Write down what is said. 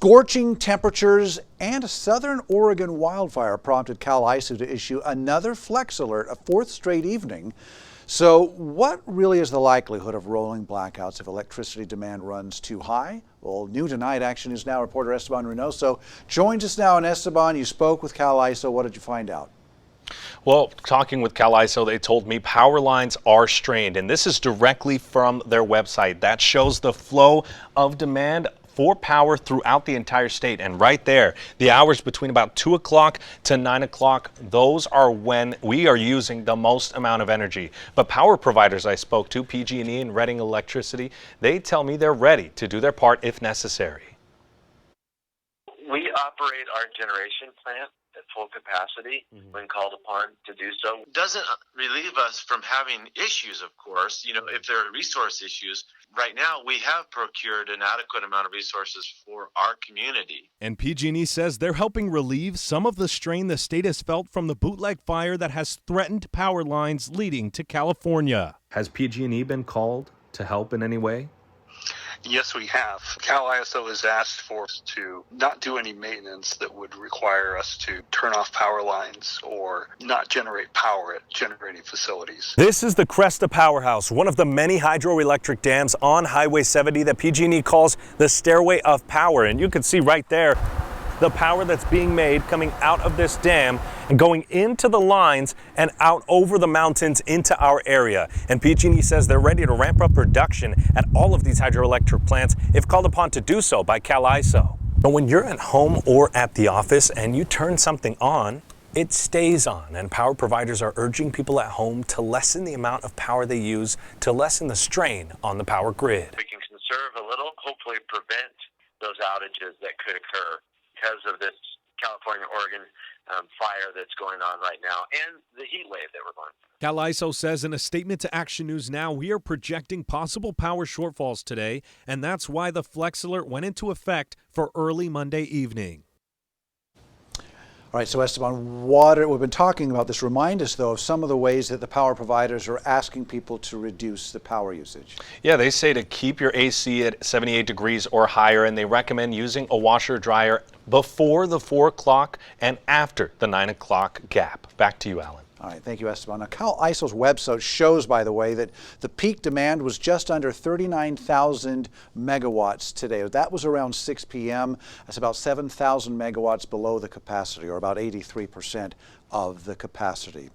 Scorching temperatures and a southern Oregon wildfire prompted Cal ISO to issue another flex alert, a fourth straight evening. So what really is the likelihood of rolling blackouts if electricity demand runs too high? Well, new tonight, Action News Now reporter Esteban Reynoso joins us now. And Esteban, you spoke with Cal ISO. What did you find out? Well, talking with Cal ISO, they told me power lines are strained, and this is directly from their website. That shows the flow of demand for power throughout the entire state. And right there, the hours between about 2 o'clock to 9 o'clock, those are when we are using the most amount of energy. But power providers I spoke to, PG&E and Reading Electricity, they tell me they're ready to do their part if necessary. We operate our generation plant at full capacity when called upon to do so. Doesn't relieve us from having issues, of course. You know, if there are resource issues, right now we have procured an adequate amount of resources for our community. And PG&E says they're helping relieve some of the strain the state has felt from the Bootleg Fire that has threatened power lines leading to California. Has PG&E been called to help in any way? Yes, we have. Cal ISO has asked for us to not do any maintenance that would require us to turn off power lines or not generate power at generating facilities. This is the Cresta Powerhouse, one of the many hydroelectric dams on Highway 70 that PG&E calls the Stairway of Power. And you can see right there the power that's being made coming out of this dam and going into the lines and out over the mountains into our area. And PG&E says they're ready to ramp up production at all of these hydroelectric plants if called upon to do so by Cal ISO. But when you're at home or at the office and you turn something on, it stays on, and power providers are urging people at home to lessen the amount of power they use to lessen the strain on the power grid. We can conserve a little, hopefully prevent those outages that could occur because of this California-Oregon fire that's going on right now and the heat wave that we're going through. Cal ISO says in a statement to Action News Now, we are projecting possible power shortfalls today, and that's why the Flex Alert went into effect for early Monday evening. All right, so Esteban, we've been talking about this. Remind us, though, of some of the ways that the power providers are asking people to reduce the power usage. Yeah, they say to keep your AC at 78 degrees or higher, and they recommend using a washer dryer before the 4 o'clock and after the 9 o'clock gap. Back to you, Alan. All right, thank you, Esteban. Now, Cal ISO's website shows, by the way, that the peak demand was just under 39,000 megawatts today. That was around 6 p.m. That's about 7,000 megawatts below the capacity, or about 83% of the capacity.